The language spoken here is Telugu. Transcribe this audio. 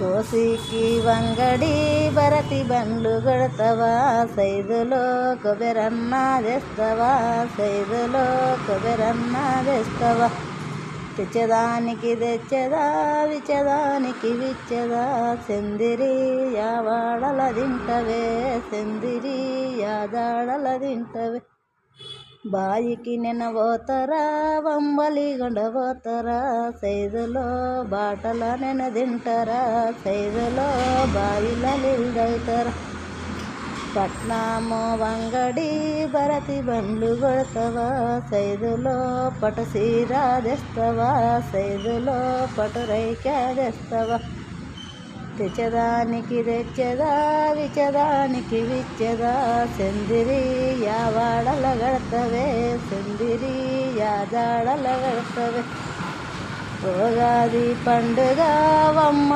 కోసికి వంగడి భరతి బండ్లు కొడతావా, సైదులో కొబ్బెరన్న తెస్తావా, సైదులో కొబ్బెరన్న తెస్తావా. తెచ్చదానికి తెచ్చదా, విచ్చదానికి విచ్చదా, సెందిరి యావాడల తింటవే, సెందిరి యాదాడల తింటవే. బాయికి నిన్న పోతారా, వంబలి గొండ పోతారా, సైదులో బాటల నెన తింటారా, సైదులో బాయిల నీళ్ళవుతారా. పట్నాము వంగడి భరతి బండ్లు కొడతావా, సైదులో పటు సీర తెస్తావా, సైదులో పటు రైక తెస్తావా. తెచ్చదానికి తెచ్చదా, విచ్చదానికి విచ్చదా, సెందిరి యావాడల గడతవే, సెందిరి యాదాడల గడతవే. ఉగాది పండుగ వమ్మ